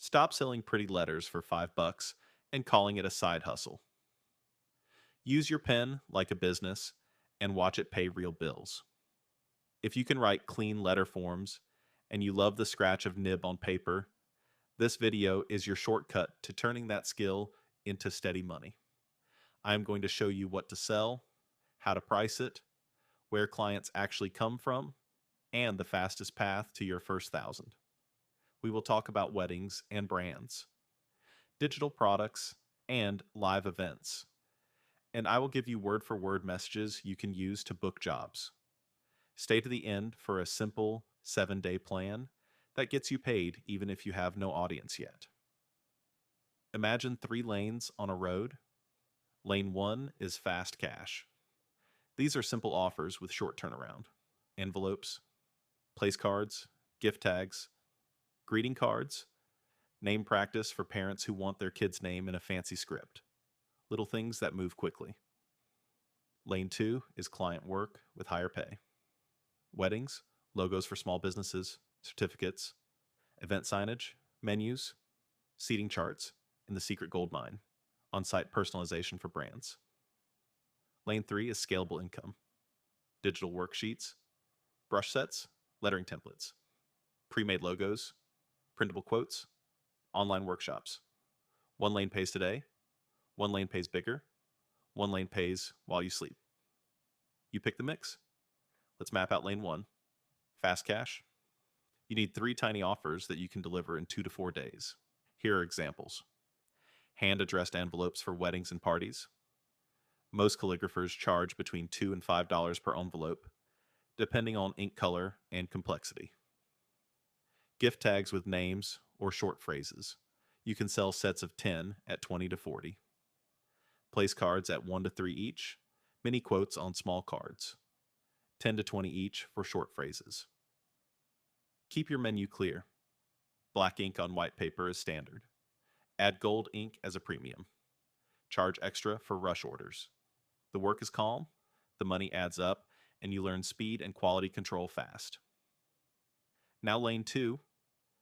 Stop selling pretty letters for $5 and calling it a side hustle. Use your pen like a business and watch it pay real bills. If you can write clean letter forms and you love the scratch of nib on paper, this video is your shortcut to turning that skill into steady money. I am going to show you what to sell, how to price it, where clients actually come from, and the fastest path to your first 1,000. We will talk about weddings and brands, digital products, and live events. And I will give you word-for-word messages you can use to book jobs. Stay to the end for a simple 7-day plan that gets you paid even if you have no audience yet. Imagine 3 lanes on a road. Lane 1 is fast cash. These are simple offers with short turnaround. Envelopes, place cards, gift tags, greeting cards, name practice for parents who want their kid's name in a fancy script. Little things that move quickly. Lane 2 is client work with higher pay. Weddings, logos for small businesses, certificates, event signage, menus, seating charts, and the secret gold mine, on-site personalization for brands. Lane 3 is scalable income. Digital worksheets, brush sets, lettering templates, pre-made logos, printable quotes, online workshops. 1 lane pays today, 1 lane pays bigger, 1 lane pays while you sleep. You pick the mix. Let's map out lane 1. Fast cash. You need 3 tiny offers that you can deliver in 2 to 4 days. Here are examples. Hand-addressed envelopes for weddings and parties. Most calligraphers charge between $2 and $5 per envelope, depending on ink color and complexity. Gift tags with names or short phrases. You can sell sets of 10 at 20 to 40. Place cards at 1 to 3 each, mini quotes on small cards. 10 to 20 each for short phrases. Keep your menu clear. Black ink on white paper is standard. Add gold ink as a premium. Charge extra for rush orders. The work is calm, the money adds up, and you learn speed and quality control fast. Now lane 2,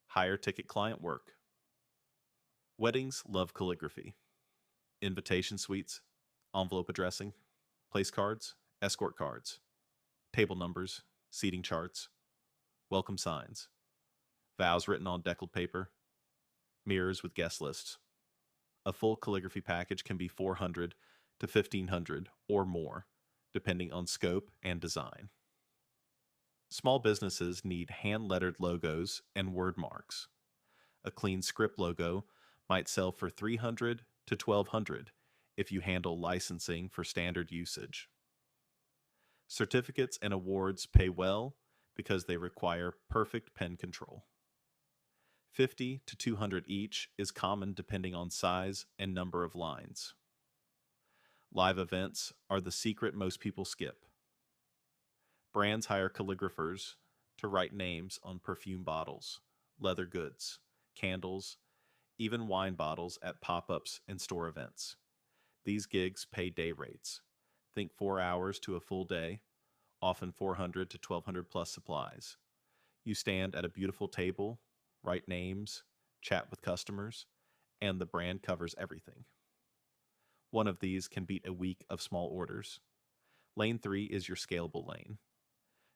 higher ticket client work. Weddings love calligraphy. Invitation suites, envelope addressing, place cards, escort cards, table numbers, seating charts, welcome signs, vows written on deckled paper, mirrors with guest lists. A full calligraphy package can be $400 to $1,500 or more, depending on scope and design. Small businesses need hand-lettered logos and word marks. A clean script logo might sell for $300 to $1,200 if you handle licensing for standard usage. Certificates and awards pay well because they require perfect pen control. 50 to 200 each is common depending on size and number of lines. Live events are the secret most people skip. Brands hire calligraphers to write names on perfume bottles, leather goods, candles, even wine bottles at pop-ups and store events. These gigs pay day rates. Think 4 hours to a full day, often 400 to 1,200 plus supplies. You stand at a beautiful table, write names, chat with customers, and the brand covers everything. One of these can beat a week of small orders. Lane 3 is your scalable lane.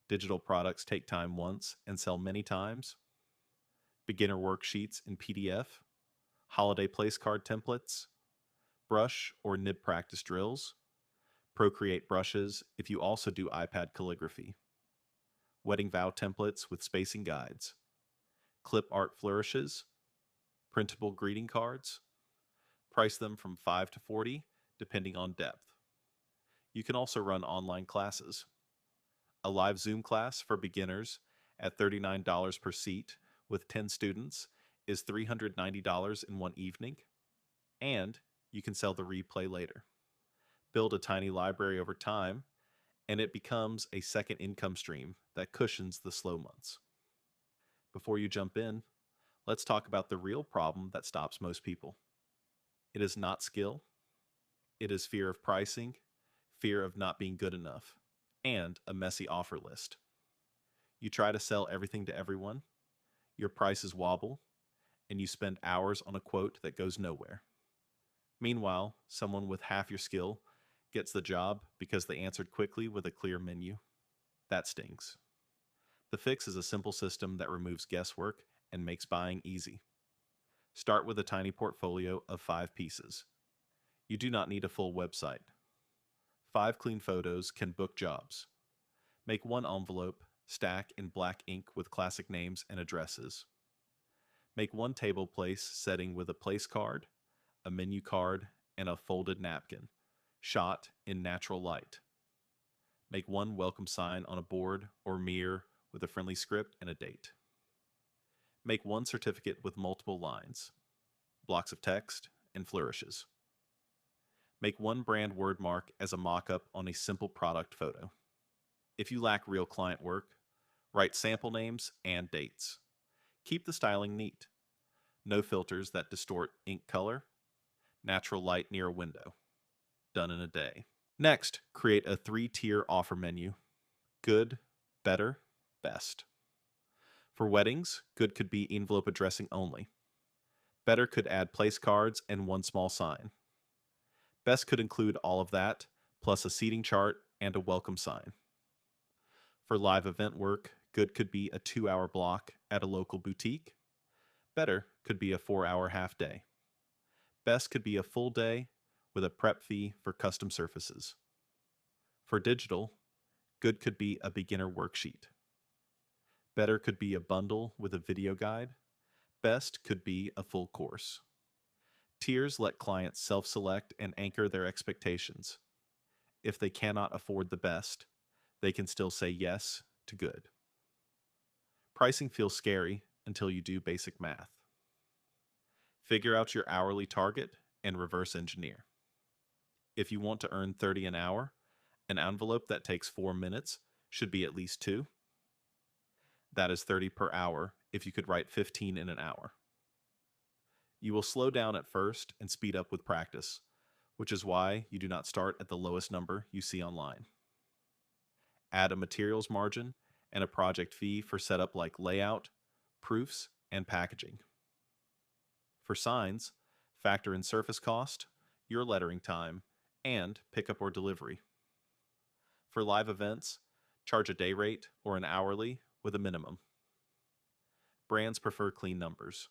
Digital products take time once and sell many times. Beginner worksheets in PDF, holiday place card templates, brush or nib practice drills, Procreate brushes if you also do iPad calligraphy, wedding vow templates with spacing guides, clip art flourishes, printable greeting cards. Price them from 5 to 40 depending on depth. You can also run online classes. A live Zoom class for beginners at $39 per seat with 10 students is $390 in one evening, and you can sell the replay later. Build a tiny library over time, and it becomes a second income stream that cushions the slow months. Before you jump in, let's talk about the real problem that stops most people. It is not skill. It is fear of pricing, fear of not being good enough, and a messy offer list. You try to sell everything to everyone, your prices wobble, and you spend hours on a quote that goes nowhere. Meanwhile, someone with half your skill gets the job because they answered quickly with a clear menu. That stings. The fix is a simple system that removes guesswork and makes buying easy. Start with a tiny portfolio of 5 pieces. You do not need a full website. 5 clean photos can book jobs. Make one envelope, stack in black ink with classic names and addresses. Make one table place setting with a place card, a menu card, and a folded napkin, shot in natural light. Make one welcome sign on a board or mirror with a friendly script and a date. Make one certificate with multiple lines, blocks of text, and flourishes. Make one brand word mark as a mock-up on a simple product photo. If you lack real client work, write sample names and dates. Keep the styling neat. No filters that distort ink color. Natural light near a window. Done in a day. Next, create a 3-tier offer menu. Good, better, best. For weddings, good could be envelope addressing only. Better could add place cards and one small sign. Best could include all of that, plus a seating chart and a welcome sign. For live event work, good could be a 2-hour block at a local boutique. Better could be a 4-hour half day. Best could be a full day with a prep fee for custom surfaces. For digital, good could be a beginner worksheet. Better could be a bundle with a video guide. Best could be a full course. Tiers let clients self-select and anchor their expectations. If they cannot afford the best, they can still say yes to good. Pricing feels scary until you do basic math. Figure out your hourly target and reverse engineer. If you want to earn $30 an hour, an envelope that takes 4 minutes should be at least 2. That is $30 per hour if you could write 15 in an hour. You will slow down at first and speed up with practice, which is why you do not start at the lowest number you see online. Add a materials margin and a project fee for setup like layout, proofs, and packaging. For signs, factor in surface cost, your lettering time, and pickup or delivery. For live events, charge a day rate or an hourly with a minimum. Brands prefer clean numbers.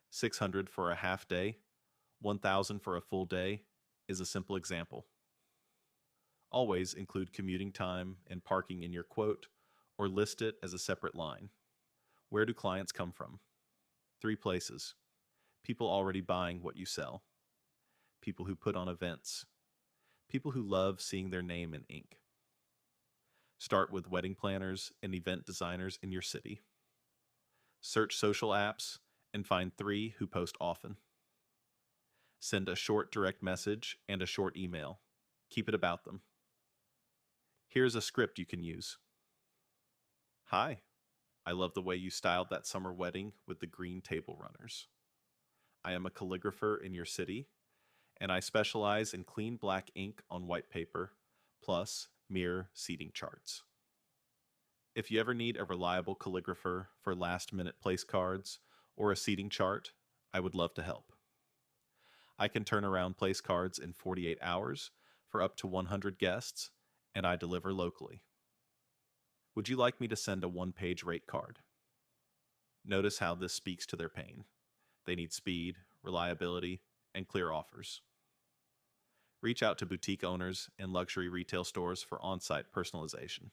600 for a half day, 1,000 for a full day is a simple example. Always include commuting time and parking in your quote, or list it as a separate line. Where do clients come from? 3 places. People already buying what you sell. People who put on events. People who love seeing their name in ink. Start with wedding planners and event designers in your city. Search social apps and find 3 who post often. Send a short direct message and a short email. Keep it about them. Here's a script you can use. Hi, I love the way you styled that summer wedding with the green table runners. I am a calligrapher in your city, and I specialize in clean black ink on white paper, plus mirror seating charts. If you ever need a reliable calligrapher for last-minute place cards or a seating chart, I would love to help. I can turn around place cards in 48 hours for up to 100 guests, and I deliver locally. Would you like me to send a 1-page rate card? Notice how this speaks to their pain. They need speed, reliability, and clear offers. Reach out to boutique owners and luxury retail stores for on-site personalization.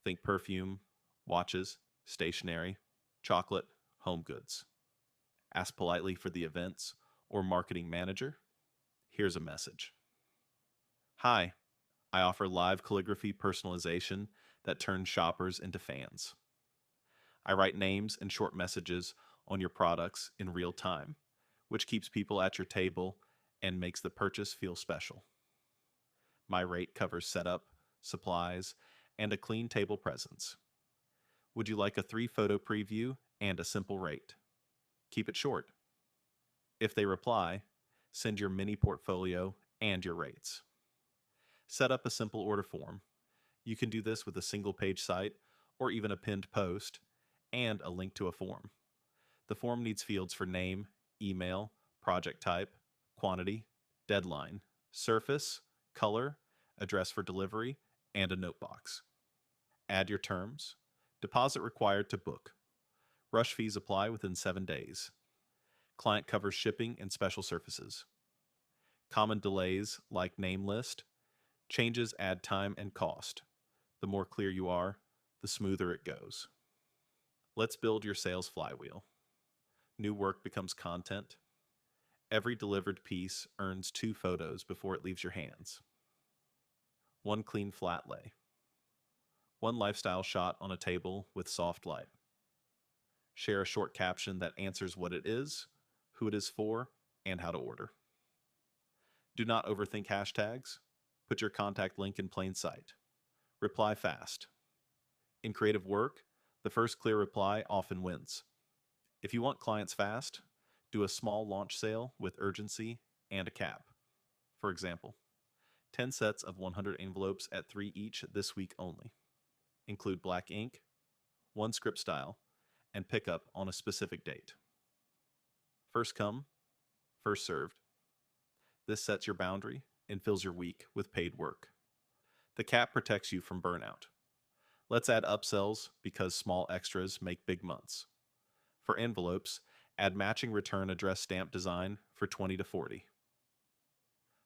Think perfume, watches, stationery, chocolate, home goods. Ask politely for the events or marketing manager. Here's a message. Hi, I offer live calligraphy personalization that turns shoppers into fans. I write names and short messages on your products in real time, which keeps people at your table and makes the purchase feel special. My rate covers setup, supplies, and a clean table presence. Would you like a 3-photo preview and a simple rate? Keep it short. If they reply, send your mini portfolio and your rates. Set up a simple order form. You can do this with a single-page site or even a pinned post and a link to a form. The form needs fields for name, email, project type, quantity, deadline, surface, color, address for delivery, and a note box. Add your terms. Deposit required to book. Rush fees apply within 7 days. Client covers shipping and special services. Common delays like name list. Changes add time and cost. The more clear you are, the smoother it goes. Let's build your sales flywheel. New work becomes content. Every delivered piece earns 2 photos before it leaves your hands. 1 clean flat lay. 1 lifestyle shot on a table with soft light. Share a short caption that answers what it is, who it is for, and how to order. Do not overthink hashtags. Put your contact link in plain sight. Reply fast. In creative work, the first clear reply often wins. If you want clients fast, do a small launch sale with urgency and a cap. For example, 10 sets of 100 envelopes at 3 each this week only. Include black ink, 1 script style, and pickup on a specific date. First come, first served. This sets your boundary and fills your week with paid work. The cap protects you from burnout. Let's add upsells because small extras make big months. For envelopes, add matching return address stamp design for 20 to 40.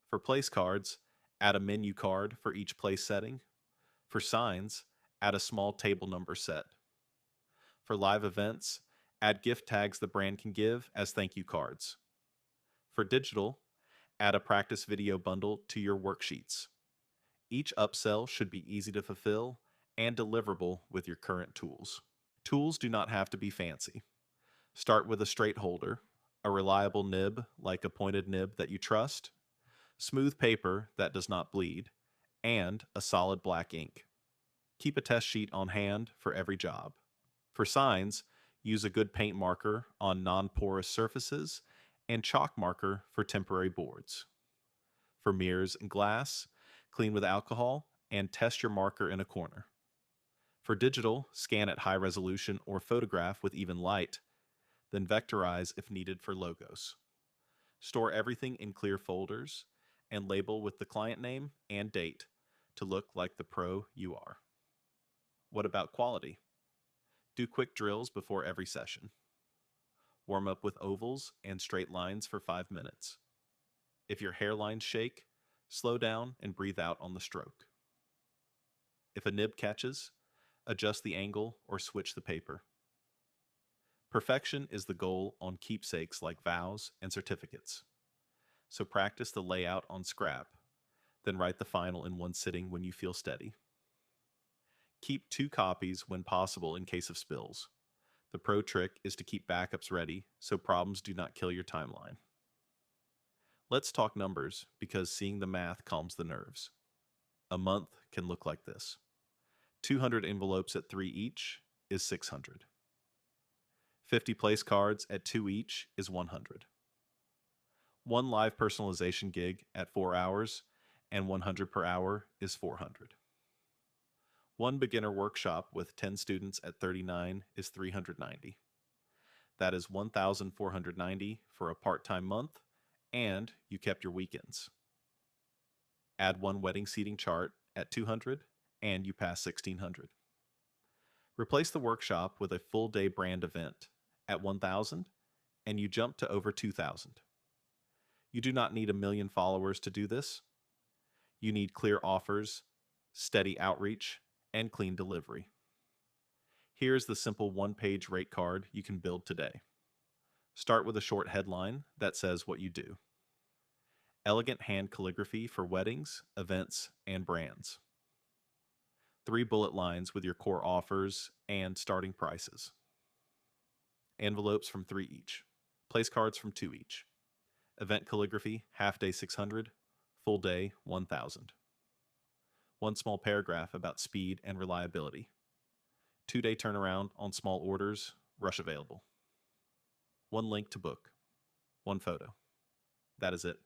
For place cards, add a menu card for each place setting. For signs, add a small table number set. For live events, add gift tags the brand can give as thank you cards. For digital, add a practice video bundle to your worksheets. Each upsell should be easy to fulfill and deliverable with your current tools. Tools do not have to be fancy. Start with a straight holder, a reliable nib like a pointed nib that you trust, smooth paper that does not bleed, and a solid black ink. Keep a test sheet on hand for every job. For signs, use a good paint marker on non-porous surfaces and chalk marker for temporary boards. For mirrors and glass, clean with alcohol and test your marker in a corner. For digital, scan at high resolution or photograph with even light, then vectorize if needed for logos. Store everything in clear folders and label with the client name and date to look like the pro you are. What about quality? Do quick drills before every session. Warm up with ovals and straight lines for 5 minutes. If your hairlines shake, slow down and breathe out on the stroke. If a nib catches, adjust the angle or switch the paper. Perfection is the goal on keepsakes like vows and certificates. So practice the layout on scrap, then write the final in one sitting when you feel steady. Keep 2 copies when possible in case of spills. The pro trick is to keep backups ready so problems do not kill your timeline. Let's talk numbers because seeing the math calms the nerves. A month can look like this. 200 envelopes at 3 each is 600. 50 place cards at 2 each is 100. 1 live personalization gig at 4 hours and 100 per hour is 400. 1 beginner workshop with 10 students at 39 is 390. That is 1,490 for a part-time month, and you kept your weekends. Add 1 wedding seating chart at 200, and you pass 1,600. Replace the workshop with a full-day brand event at 1,000, and you jump to over 2,000. You do not need 1 million followers to do this. You need clear offers, steady outreach, and clean delivery. Here's the simple 1-page rate card you can build today. Start with a short headline that says what you do. Elegant hand calligraphy for weddings, events, and brands. 3 bullet lines with your core offers and starting prices. Envelopes from 3 each. Place cards from 2 each. Event calligraphy, half day 600, full day 1,000. 1 small paragraph about speed and reliability. 2-day turnaround on small orders, rush available. 1 link to book. 1 photo. That is it.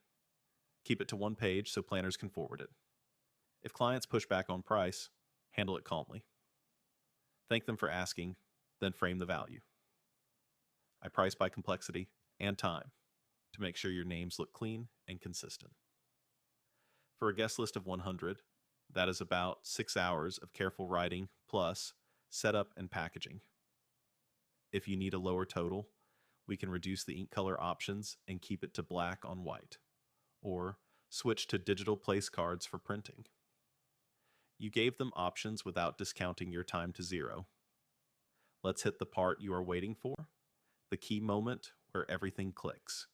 Keep it to 1 page so planners can forward it. If clients push back on price, handle it calmly. Thank them for asking, then frame the value. I price by complexity and time to make sure your names look clean and consistent. For a guest list of 100, that is about 6 hours of careful writing plus setup and packaging. If you need a lower total, we can reduce the ink color options and keep it to black on white, or switch to digital place cards for printing. You gave them options without discounting your time to zero. Let's hit the part you are waiting for, the key moment where everything clicks.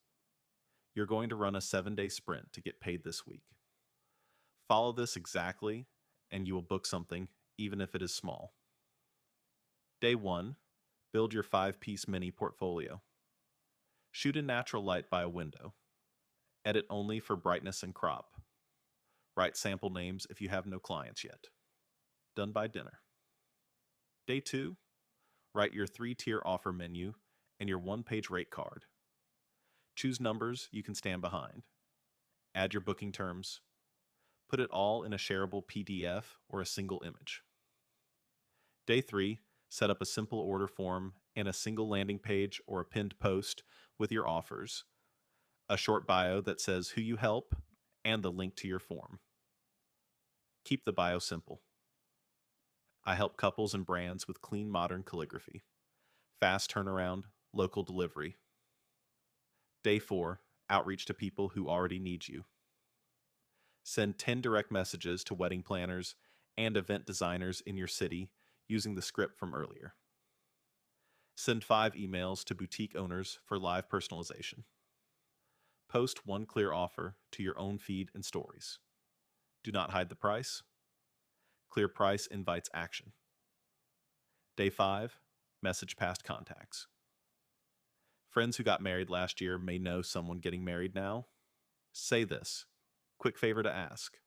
You're going to run a 7-day sprint to get paid this week. Follow this exactly, and you will book something, even if it is small. Day 1, build your 5-piece mini portfolio. Shoot in natural light by a window. Edit only for brightness and crop. Write sample names if you have no clients yet. Done by dinner. Day 2, write your 3-tier offer menu and your 1-page rate card. Choose numbers you can stand behind. Add your booking terms. Put it all in a shareable PDF or a single image. Day 3, set up a simple order form and a single landing page or a pinned post with your offers, a short bio that says who you help, and the link to your form. Keep the bio simple. I help couples and brands with clean modern calligraphy, fast turnaround, local delivery. Day 4, outreach to people who already need you. Send 10 direct messages to wedding planners and event designers in your city using the script from earlier. Send 5 emails to boutique owners for live personalization. Post one clear offer to your own feed and stories. Do not hide the price. Clear price invites action. Day 5, message past contacts. Friends who got married last year may know someone getting married now. Say this. Quick favor to ask.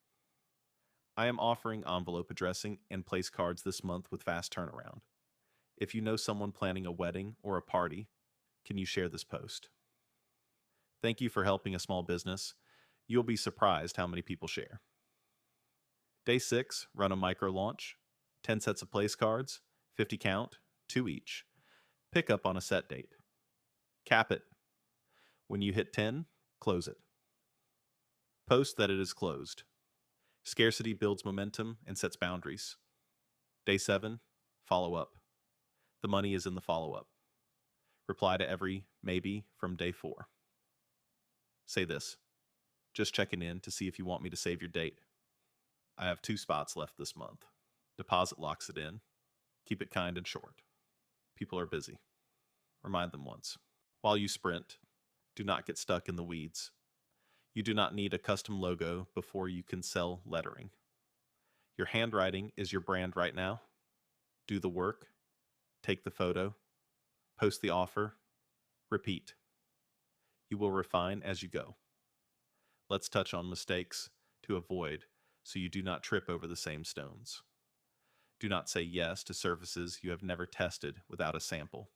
I am offering envelope addressing and place cards this month with fast turnaround. If you know someone planning a wedding or a party, can you share this post? Thank you for helping a small business. You'll be surprised how many people share. Day 6, run a micro launch. 10 sets of place cards, 50 count, 2 each. Pick up on a set date. Cap it. When you hit 10, close it. Post that it is closed. Scarcity builds momentum and sets boundaries. Day 7, follow up. The money is in the follow-up. Reply to every maybe from day 4. Say this. Just checking in to see if you want me to save your date. I have 2 spots left this month. Deposit locks it in. Keep it kind and short. People are busy. Remind them once. While you sprint, do not get stuck in the weeds. You do not need a custom logo before you can sell lettering. Your handwriting is your brand right now. Do the work. Take the photo. Post the offer. Repeat. You will refine as you go. Let's touch on mistakes to avoid so you do not trip over the same stones. Do not say yes to surfaces you have never tested without a sample.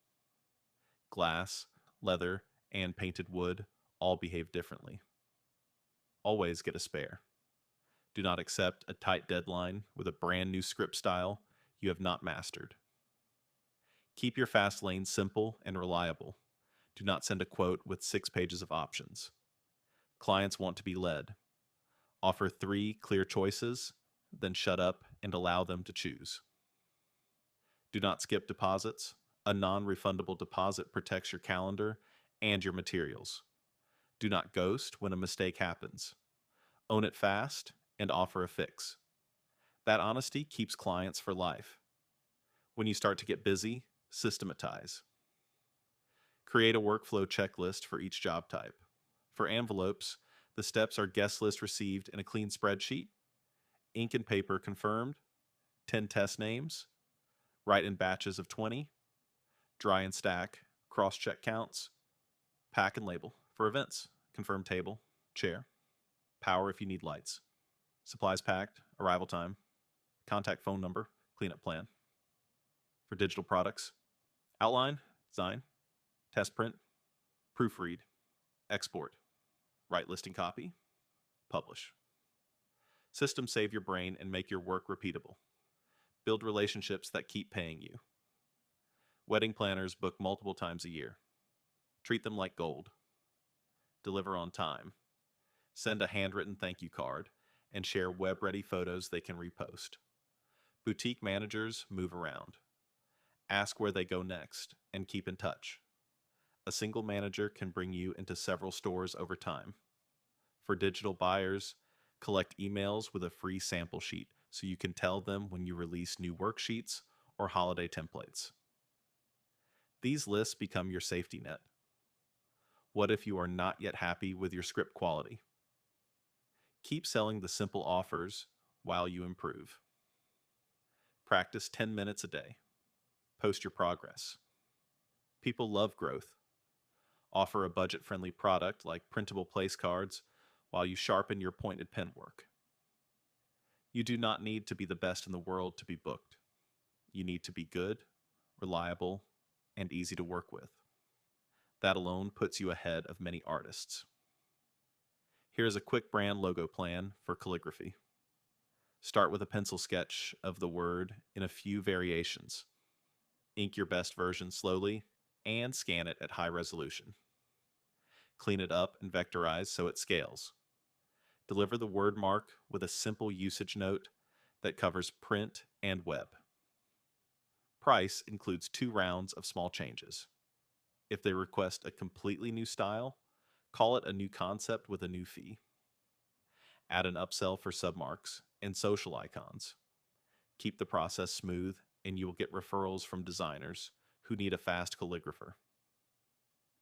Glass, leather, and painted wood all behave differently. Always get a spare. Do not accept a tight deadline with a brand new script style you have not mastered. Keep your fast lane simple and reliable. Do not send a quote with 6 pages of options. Clients want to be led. Offer 3 clear choices, then shut up and allow them to choose. Do not skip deposits. A non-refundable deposit protects your calendar and your materials. Do not ghost when a mistake happens. Own it fast and offer a fix. That honesty keeps clients for life. When you start to get busy, systematize. Create a workflow checklist for each job type. For envelopes, the steps are guest list received in a clean spreadsheet, ink and paper confirmed, 10 test names, write in batches of 20, dry and stack, cross-check counts, pack and label. For events, confirm table, chair, power if you need lights, supplies packed, arrival time, contact phone number, cleanup plan. For digital products, outline, design, test print, proofread, export, write listing copy, publish. Systems save your brain and make your work repeatable. Build relationships that keep paying you. Wedding planners book multiple times a year. Treat them like gold. Deliver on time. Send a handwritten thank you card and share web-ready photos they can repost. Boutique managers move around. Ask where they go next and keep in touch. A single manager can bring you into several stores over time. For digital buyers, collect emails with a free sample sheet so you can tell them when you release new worksheets or holiday templates. These lists become your safety net. What if you are not yet happy with your script quality? Keep selling the simple offers while you improve. Practice 10 minutes a day. Post your progress. People love growth. Offer a budget-friendly product like printable place cards while you sharpen your pointed pen work. You do not need to be the best in the world to be booked. You need to be good, reliable, and easy to work with. That alone puts you ahead of many artists. Here's a quick brand logo plan for calligraphy. Start with a pencil sketch of the word in a few variations. Ink your best version slowly and scan it at high resolution. Clean it up and vectorize so it scales. Deliver the word mark with a simple usage note that covers print and web. Price includes 2 rounds of small changes. If they request a completely new style, call it a new concept with a new fee. Add an upsell for submarks and social icons. Keep the process smooth, and you will get referrals from designers who need a fast calligrapher.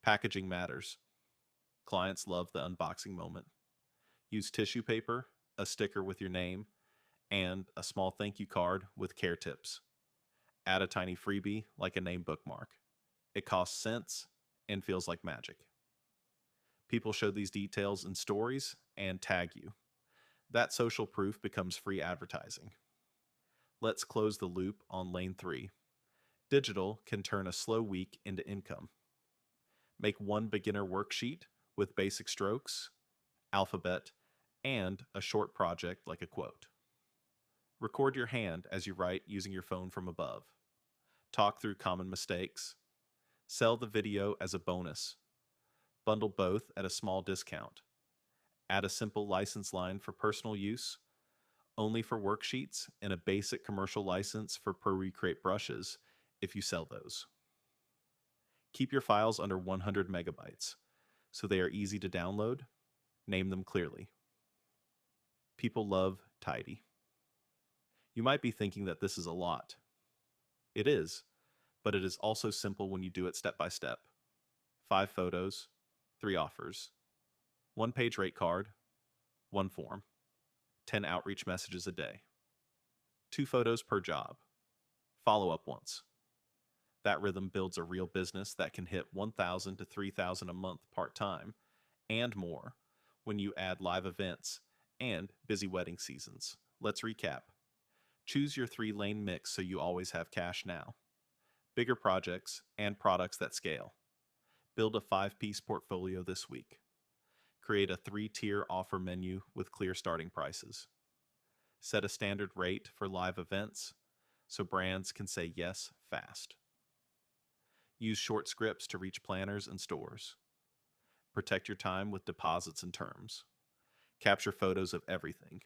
Packaging matters. Clients love the unboxing moment. Use tissue paper, a sticker with your name, and a small thank you card with care tips. Add a tiny freebie like a name bookmark. It costs cents and feels like magic. People show these details in stories and tag you. That social proof becomes free advertising. Let's close the loop on lane 3. Digital can turn a slow week into income. Make one beginner worksheet with basic strokes, alphabet, and a short project like a quote. Record your hand as you write using your phone from above. Talk through common mistakes. Sell the video as a bonus. Bundle both at a small discount. Add a simple license line for personal use, only for worksheets, and a basic commercial license for per recreate brushes if you sell those. Keep your files under 100 megabytes so they are easy to download. Name them clearly. People love tidy. You might be thinking that this is a lot. It is, but it is also simple when you do it step by step. 5 photos, 3 offers, 1 page rate card, 1 form, 10 outreach messages a day, 2 photos per job, follow up once. That rhythm builds a real business that can hit $1,000 to $3,000 a month part-time and more when you add live events and busy wedding seasons. Let's recap. Choose your 3-lane mix so you always have cash now. Bigger projects and products that scale. Build a 5-piece portfolio this week. Create a 3-tier offer menu with clear starting prices. Set a standard rate for live events so brands can say yes fast. Use short scripts to reach planners and stores. Protect your time with deposits and terms. Capture photos of everything.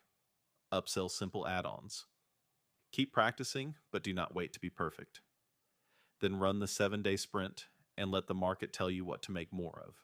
Upsell simple add-ons. Keep practicing, but do not wait to be perfect. Then run the 7-day sprint and let the market tell you what to make more of.